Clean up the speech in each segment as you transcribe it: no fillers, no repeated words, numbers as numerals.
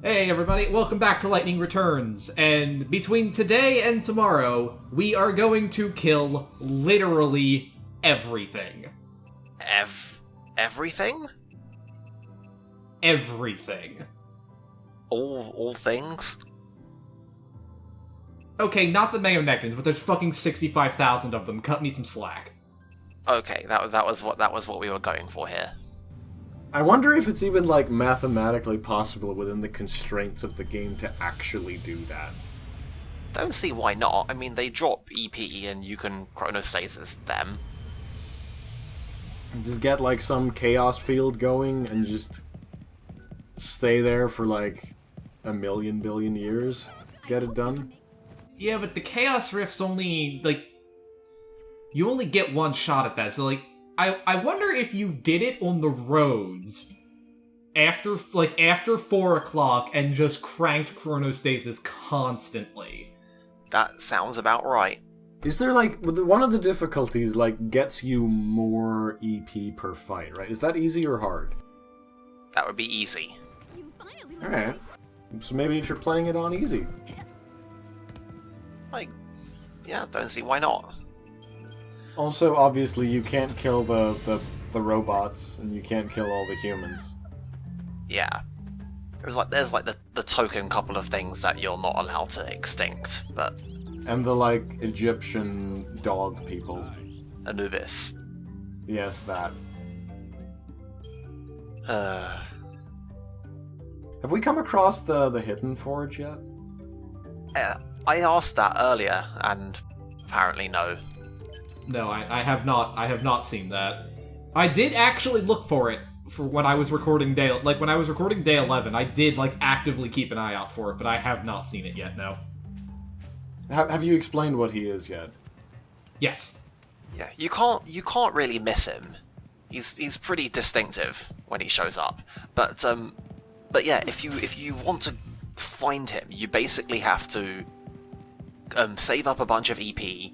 Hey everybody, welcome back to Lightning Returns, and between today and tomorrow, we are going to kill literally everything. Everything? Everything. All things? Okay, not the Mayonectans, but there's fucking 65,000 of them, cut me some slack. Okay, that was what we were going for here. I wonder if it's even, mathematically possible within the constraints of the game to actually do that. Don't see why not. I mean, they drop EP and you can chronostasis them. Just get, some chaos field going and just stay there for, a million billion years. Get it done. Yeah, but the Chaos Rift's only, you only get one shot at that, so, I wonder if you did it on the roads after 4 o'clock and just cranked chronostasis constantly. That sounds about right. Is there, one of the difficulties, gets you more EP per fight, right? Is that easy or hard? That would be easy. Alright. So maybe if you're playing it on easy. Yeah, don't see why not. Also, obviously, you can't kill the robots, and you can't kill all the humans. Yeah. There's the token couple of things that you're not allowed to extinct, but... And the, Egyptian dog people. Anubis. Yes, that. Have we come across the Hidden Forge yet? I asked that earlier, and apparently no. No, I have not. I have not seen that. I did actually look for it for when I was recording day... when I was recording day 11, I did, actively keep an eye out for it, but I have not seen it yet, no. Have you explained what he is yet? Yes. Yeah, you can't really miss him. He's pretty distinctive when he shows up. But yeah, if you want to find him, you basically have to save up a bunch of EP,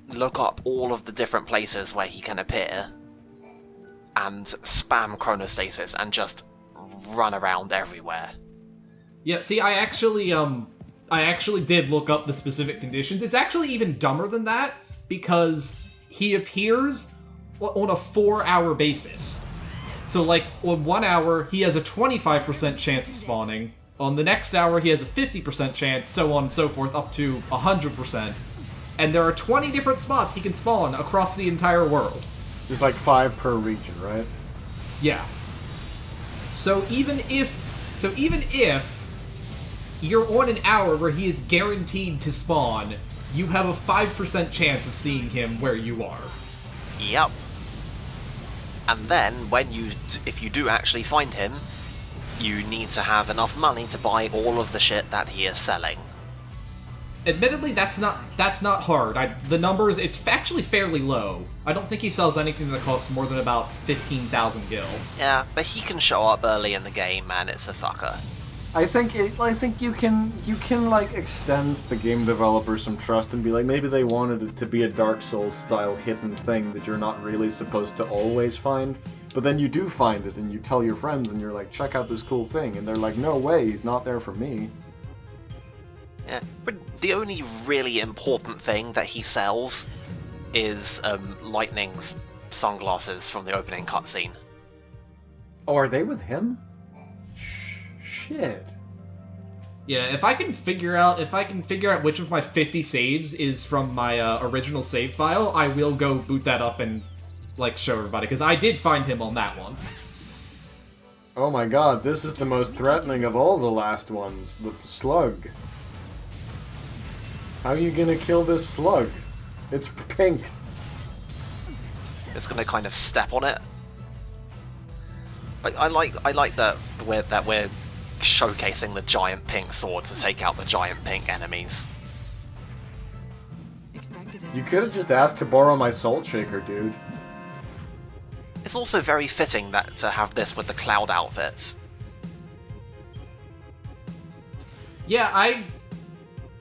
look up all of the different places where he can appear, and spam chronostasis and just run around everywhere. Yeah, see, I actually did look up the specific conditions. It's actually even dumber than that, because he appears on a 4-hour basis. So, on 1 hour, he has a 25% chance of spawning. On the next hour, he has a 50% chance, so on and so forth, up to 100%. And there are 20 different spots he can spawn across the entire world. There's 5 per region, right? Yeah. So even if you're on an hour where he is guaranteed to spawn, you have a 5% chance of seeing him where you are. Yep. And then, if you do actually find him, you need to have enough money to buy all of the shit that he is selling. Admittedly, that's not hard. The numbers, it's actually fairly low. I don't think he sells anything that costs more than about 15,000 gil. Yeah, but he can show up early in the game, and it's a fucker. I think you can extend the game developer some trust and be maybe they wanted it to be a Dark Souls style hidden thing that you're not really supposed to always find, but then you do find it and you tell your friends and you're check out this cool thing, and they're no way, he's not there for me. Yeah, but the only really important thing that he sells is Lightning's sunglasses from the opening cutscene. Oh, are they with him? Shit. Yeah, if I can figure out which of my 50 saves is from my original save file, I will go boot that up and show everybody, because I did find him on that one. Oh my god, this is the most threatening of all the last ones. The slug. How are you gonna kill this slug? It's pink. It's gonna kind of step on it. I like that we're showcasing the giant pink sword to take out the giant pink enemies. You could have just asked to borrow my salt shaker, dude. It's also very fitting to have this with the cloud outfit. Yeah, I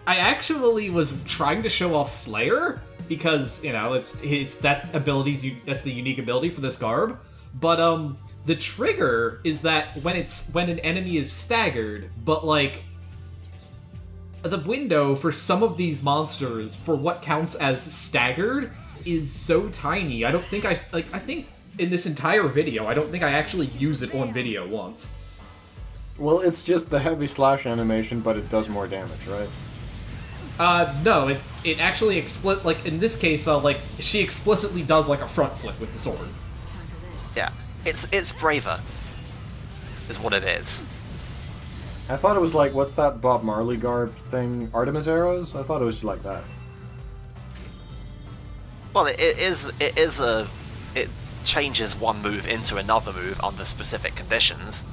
actually was trying to show off Slayer, because, that's the unique ability for this garb. But The trigger is that when an enemy is staggered, but like the window for some of these monsters for what counts as staggered is so tiny. I think in this entire video, I don't think I actually use it on video once. Well, it's just the heavy slash animation, but it does more damage, right? No, it actually like in this case, like she explicitly does like a front flip with the sword. Yeah, it's braver, is what it is. I thought it was like, what's that Bob Marley garb thing? Artemis arrows? I thought it was like that. Well, it changes one move into another move under specific conditions.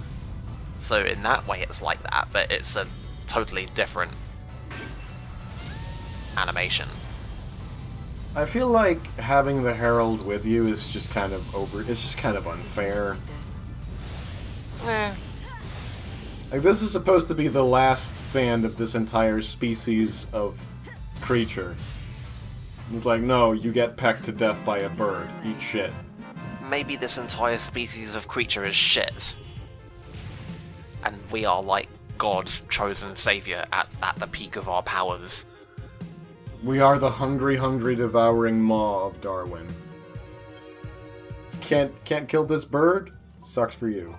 So in that way it's like that, but it's a totally different animation. I feel like having the Herald with you is just kind of it's just kind of unfair. Eh. Like, this is supposed to be the last stand of this entire species of creature. It's like, no, you get pecked to death by a bird. Eat shit. Maybe this entire species of creature is shit. And we are like God's chosen savior at the peak of our powers. We are the hungry, hungry, devouring maw of Darwin. Can't kill this bird? Sucks for you.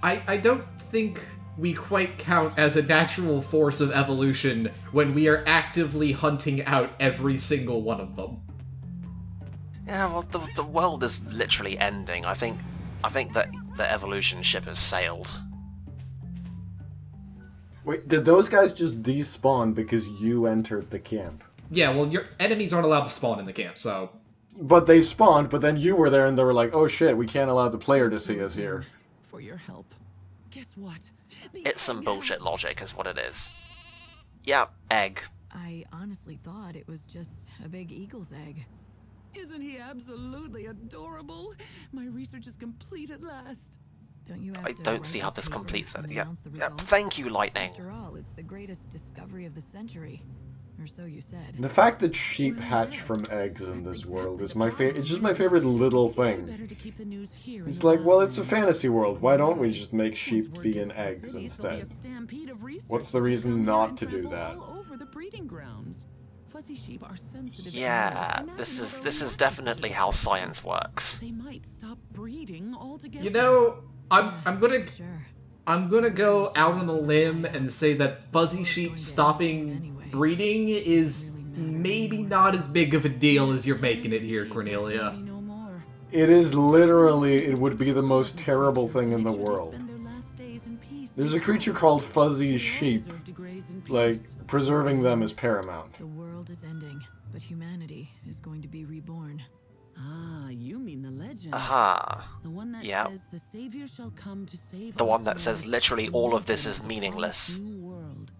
I don't think we quite count as a natural force of evolution when we are actively hunting out every single one of them. Yeah, well, the world is literally ending. I think that the evolution ship has sailed. Wait, did those guys just despawn because you entered the camp? Yeah, well, your enemies aren't allowed to spawn in the camp, so... But they spawned, but then you were there and they were like, oh shit, we can't allow the player to see us here. For your help. Guess what? It's some bullshit logic is what it is. Yeah, egg. I honestly thought it was just a big eagle's egg. Isn't he absolutely adorable? My research is complete at last. Don't you have I to don't write see a how this paper completes it. and Yeah. announce the Yeah. results? Thank you, Lightning. After all, it's the greatest discovery of the century. Or so you said. The fact that sheep hatch from eggs in this world is my favorite. It's just my favorite little thing. Better to keep the news here It's in like, the well, lab. it's a fantasy world. Why don't we just make sheep Once word be in gets to the eggs city, there'll be a instead? stampede of What's the researchers reason who come not here to and do trample that? all over the breeding grounds. Fuzzy sheep are sensitive Yeah, animals. this Imagine is what they're definitely how reacting to. science works. They might stop breeding altogether. You know, I'm Sure. gonna go out on a limb and say that fuzzy sheep stopping breeding is maybe not as big of a deal as you're making it here, Cornelia. No more. It is literally, it would be the most terrible thing in the world. Spend their last days in peace. There's a creature called fuzzy sheep. Deserve to graze in peace. Like, preserving them is paramount. The world is ending, but humanity is going to be reborn. Ah, you mean the legend. Aha. The one that Yeah. says the savior shall come to save The our one that says souls literally and all of lead this them is to a meaningless. new world.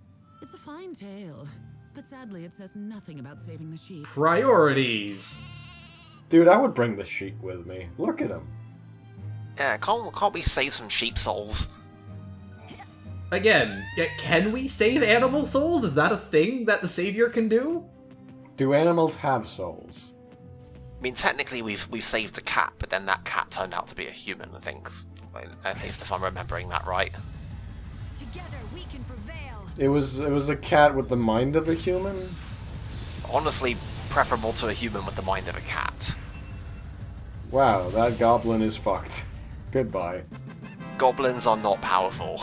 It's a fine tale, but sadly it says nothing about saving the sheep. Priorities. Dude, I would bring the sheep with me. Look at him. Yeah, can't we save some sheep souls? Again, can we save animal souls? Is that a thing that the savior can do? Do animals have souls? I mean, technically we've saved a cat, but then that cat turned out to be a human, I think. At least if I'm remembering that right. Together we can prevail. It was a cat with the mind of a human? Honestly, preferable to a human with the mind of a cat. Wow, that goblin is fucked. Goodbye. Goblins are not powerful.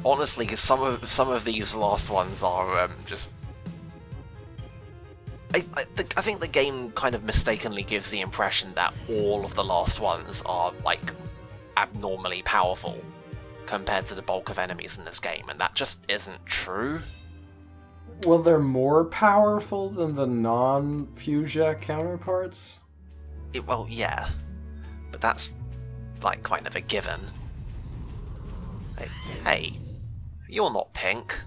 Honestly, some of these last ones are just. I think the game kind of mistakenly gives the impression that all of the last ones are like abnormally powerful compared to the bulk of enemies in this game, and that just isn't true. Well, they're more powerful than the non-Fuchsia counterparts? Well, yeah, but that's like kind of a given. Hey, you're not pink.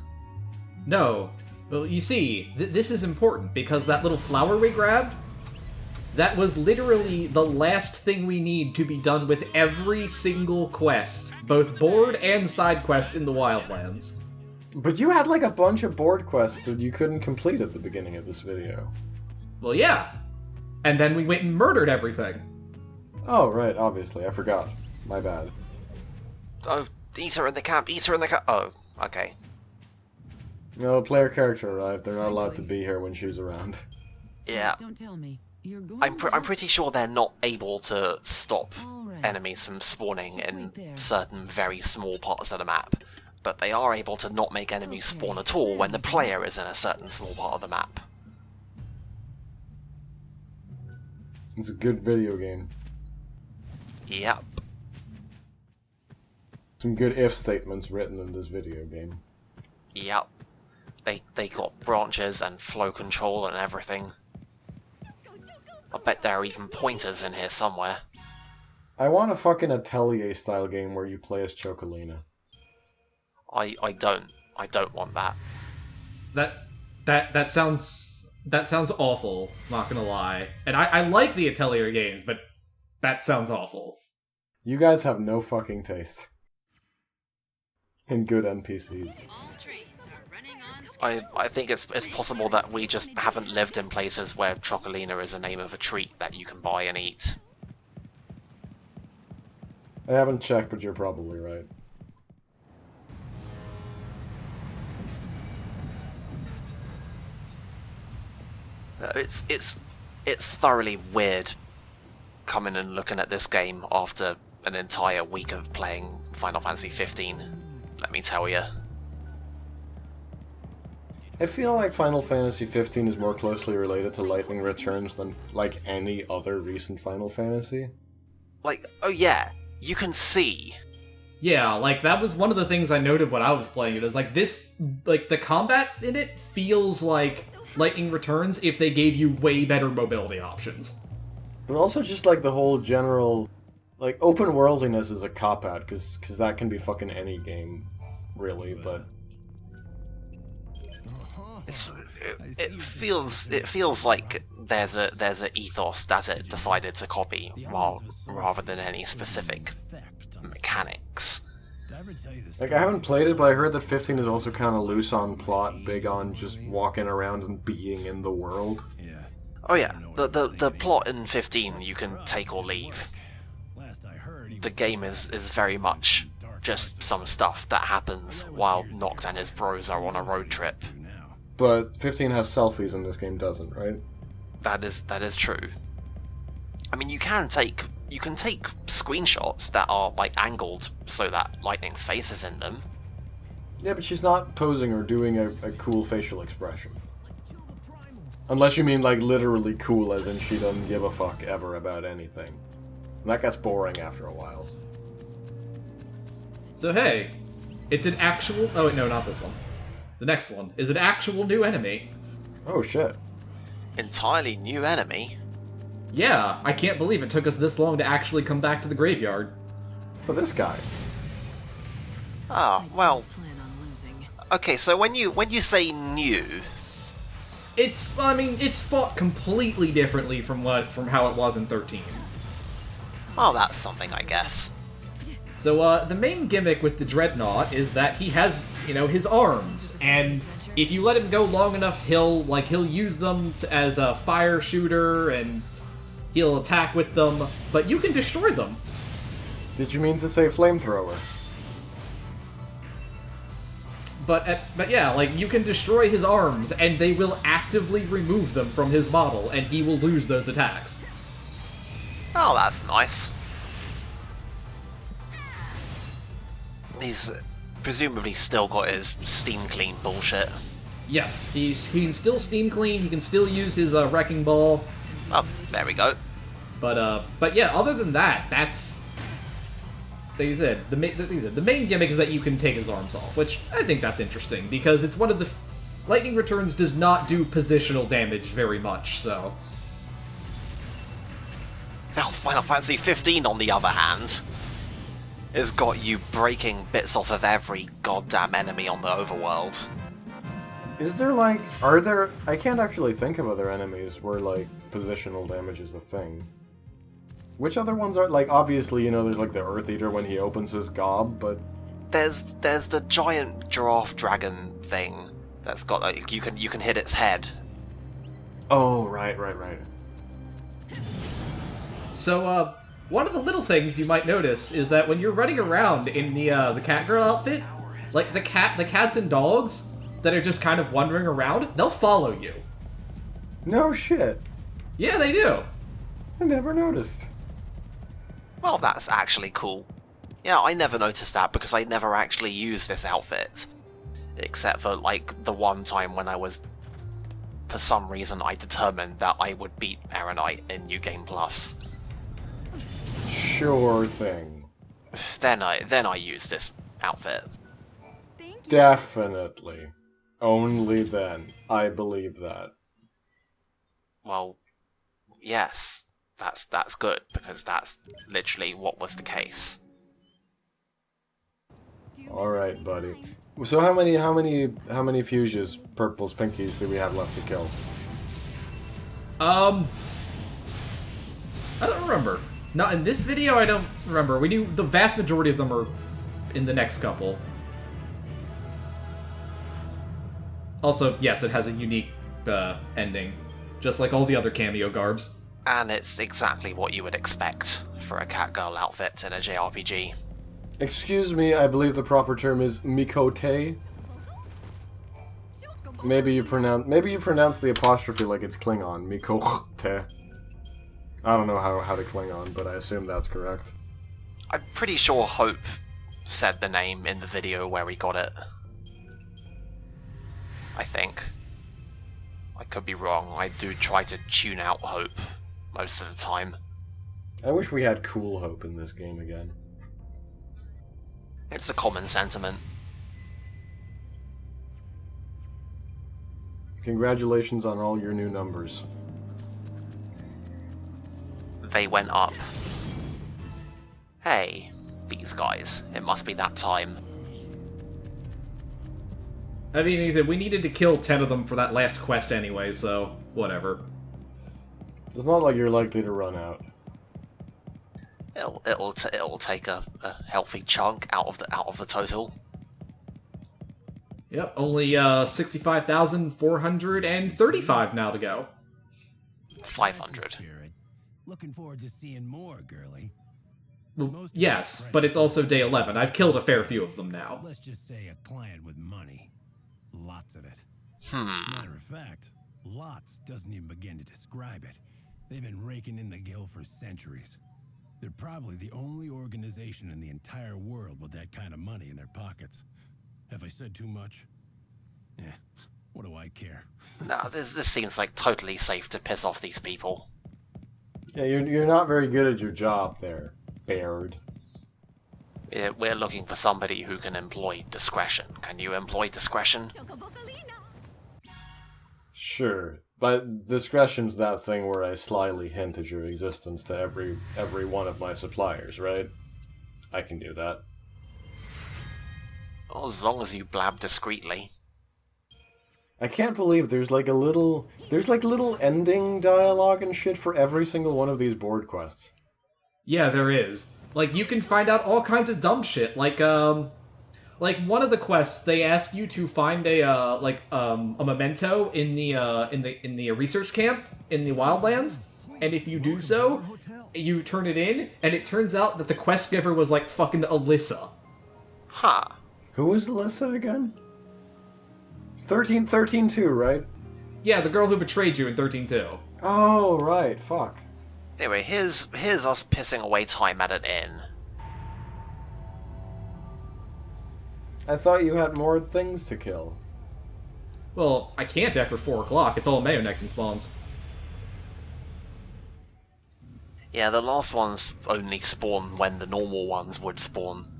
No. Well, you see, this is important because that little flower we grabbed, that was literally the last thing we need to be done with every single quest, both board and side quest in the Wildlands. But you had like a bunch of board quests that you couldn't complete at the beginning of this video. Well, yeah. and then we went and murdered everything. Oh, right, obviously. I forgot. My bad. Oh, eat her in the camp, eat her in the camp. Oh, okay. No, player character arrived. They're not allowed to be here when she's around. Yeah. Don't tell me. You're going I'm pretty sure they're not able to stop All right. enemies from spawning Just in wait there. certain very small parts of the map, but they are able to not make enemies spawn at all when the player is in a certain small part of the map. It's a good video game. Yep. Some good if statements written in this video game. Yep. They got branches and flow control and everything. I bet there are even pointers in here somewhere. I want a fucking Atelier style game where you play as Chocolina. I don't want that. That sounds awful, not gonna lie. And I like the Atelier games, but that sounds awful. You guys have no fucking taste in good NPCs. I think it's possible that we just haven't lived in places where Chocolina is a name of a treat that you can buy and eat. I haven't checked, but you're probably right. It's thoroughly weird coming and looking at this game after an entire week of playing Final Fantasy 15. Let me tell you. I feel like Final Fantasy 15 is more closely related to Lightning Returns than, like, any other recent Final Fantasy. Like, oh yeah, you can see. Yeah, like, that was one of the things I noted when I was playing it, is like, this, like, the combat in it feels like Lightning Returns if they gave you way better mobility options. But also just, like, the whole general, like, open worldliness is a cop-out, because that can be fucking any game, really, but... It feels like there's a ethos that it decided to copy rather than any specific mechanics. Like, I haven't played it, but I heard that 15 is also kind of loose on plot, big on just walking around and being in the world. Oh yeah, the plot in 15 you can take or leave. The game is very much just some stuff that happens while Noct and his bros are on a road trip. But 15 has selfies and this game doesn't, right? That is true. I mean, you can take screenshots that are like angled so that Lightning's face is in them. Yeah, but she's not posing or doing a cool facial expression. Unless you mean like literally cool as in she doesn't give a fuck ever about anything. And that gets boring after a while. So hey, it's an actual... Oh wait, no, not this one. The next one is an actual new enemy. Oh shit. Entirely new enemy. Yeah, I can't believe it took us this long to actually come back to the graveyard. But this guy. Ah, well, Plan on losing. okay, so when you say new, It's fought completely differently from how it was in 13. oh, that's something, I guess. So, the main gimmick with the Dreadnought is that he has, his arms, and if you let him go long enough, he'll use them as a fire shooter, and he'll attack with them, but you can destroy them. Did you mean to say flamethrower? But yeah, like, you can destroy his arms, and they will actively remove them from his model, and he will lose those attacks. Oh, that's nice. He's presumably still got his steam clean bullshit. Yes, he can still steam clean, he can still use his wrecking ball, Oh, there we go. but yeah, other than that, that's... Like you said, the main gimmick is that you can take his arms off, which I think that's interesting, because it's one of the... Lightning Returns does not do positional damage very much, so... Now, Final Fantasy 15, on the other hand, has got you breaking bits off of every goddamn enemy on the overworld. Is there I can't actually think of other enemies where like positional damage is a thing. Which other ones are, like, obviously, there's like the Earth Eater when he opens his gob, but... There's the giant giraffe dragon thing that's got, like, you can hit its head. Oh, right. So, one of the little things you might notice is that when you're running around in the Catgirl outfit, like the cats and dogs that are just kind of wandering around, they'll follow you. No shit. Yeah, they do. I never noticed. Well, that's actually cool. Yeah, I never noticed that because I never actually used this outfit. Except for, like, the one time when I was... For some reason, I determined that I would beat Maronite in New Game Plus. Sure thing. Then I used this outfit. Definitely. Only then. I believe that. Well, yes. That's good, because that's literally what was the case. Alright, buddy. So how many fuses, purples, pinkies do we have left to kill? I don't remember. Not in this video, I don't remember. We knew the vast majority of them are in the next couple. Also, yes, it has a unique ending, just like all the other cameo garbs. And it's exactly what you would expect for a Catgirl outfit in a JRPG. Excuse me, I believe the proper term is Mikote. Maybe you pronounce the apostrophe like it's Klingon. Mikote. I don't know how to Klingon, but I assume that's correct. I'm pretty sure Hope said the name in the video where we got it. I think. I could be wrong. I do try to tune out Hope most of the time. I wish we had Cool Hope in this game again. It's a common sentiment. Congratulations on all your new numbers. They went up. Hey, these guys. It must be that time. I mean, he said we needed to kill 10 of them for that last quest anyway, so whatever. It's not like you're likely to run out. It'll take a healthy chunk out of the total. Yep, only 65,435 now to go. 500. Looking forward to seeing more, girly. Well, yes, but it's also day 11. I've killed a fair few of them now. Let's just say a client with money. Lots of it. Matter of fact, lots doesn't even begin to describe it. They've been raking in the guild for centuries. They're probably the only organization in the entire world with that kind of money in their pockets. Have I said too much? Yeah, what do I care? Nah, this seems like totally safe to piss off these people. Yeah, you're not very good at your job there, Baird. Yeah, we're looking for somebody who can employ discretion. Can you employ discretion? Sure, but discretion's that thing where I slyly hint at your existence to every one of my suppliers, right? I can do that. Oh, as long as you blab discreetly. I can't believe there's like little ending dialogue and shit for every single one of these board quests. Yeah, there is. Like, you can find out all kinds of dumb shit. Like one of the quests, they ask you to find a memento in the research camp in the wildlands, and if you do so, you turn it in, and it turns out that the quest giver was like fucking Alyssa. Huh. Who was Alyssa again? 13-2, right? Yeah, the girl who betrayed you in 13-2. Oh, right, fuck. Anyway, here's us pissing away time at an inn. I thought you had more things to kill. Well, I can't after 4 o'clock. It's all Mayonectin spawns. Yeah, the last ones only spawn when the normal ones would spawn.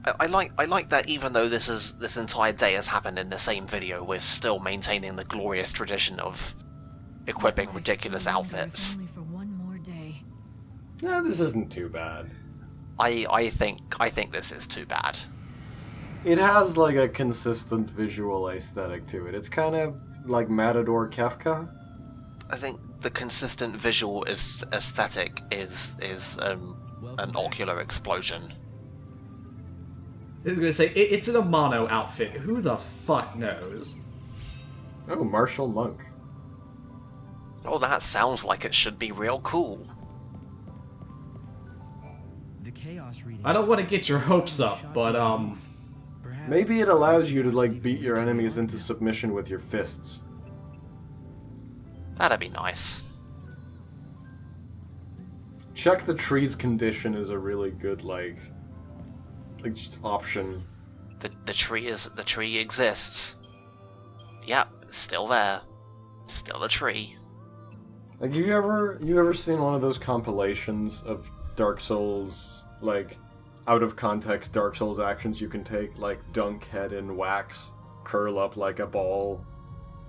I like that even though this entire day has happened in the same video, we're still maintaining the glorious tradition of equipping ridiculous outfits. Only for one more day. Nah, this isn't too bad. I think this is too bad. It has like a consistent visual aesthetic to it. It's kind of like Matador Kefka. I think the consistent visual aesthetic is an ocular explosion. I was gonna say, it's an Amano outfit. Who the fuck knows? Oh, Martial Monk. Oh, that sounds like it should be real cool. the chaos readings. I don't want to get your hopes up, but Perhaps Maybe it allows you to, like, beat your enemies into submission with your fists. That'd be nice. Check the tree's condition is a really good, like just option. The tree exists. Yep, still there. Still a tree. Like, you ever seen one of those compilations of Dark Souls, like, out of context Dark Souls actions you can take, like dunk head in wax, curl up like a ball?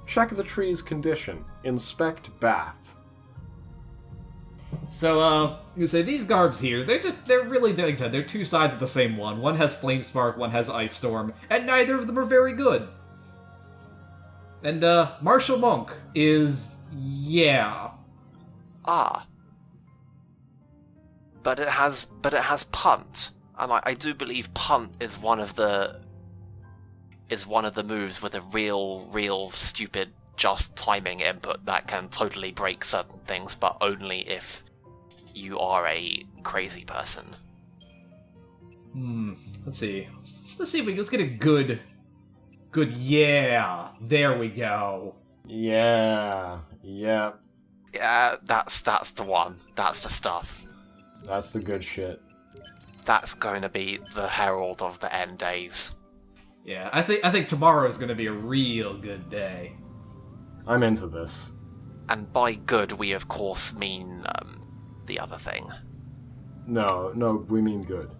Check the tree's condition. Inspect bath. so you say these garbs here, they're really, like I said, they're two sides of the same one. One has Flame Spark, one has Ice Storm, and neither of them are very good. And Martial Monk is Ah. But it has punt. And I do believe punt is one of the moves with a real stupid just timing input that can totally break certain things, but only if you are a crazy person. Let's see. Let's see if let's get a good yeah. There we go. Yeah. Yeah, that's the one. That's the stuff. That's the good shit. That's going to be the herald of the end days. Yeah, I think tomorrow is going to be a real good day. I'm into this. And by good, we of course mean the other thing. No, we mean good.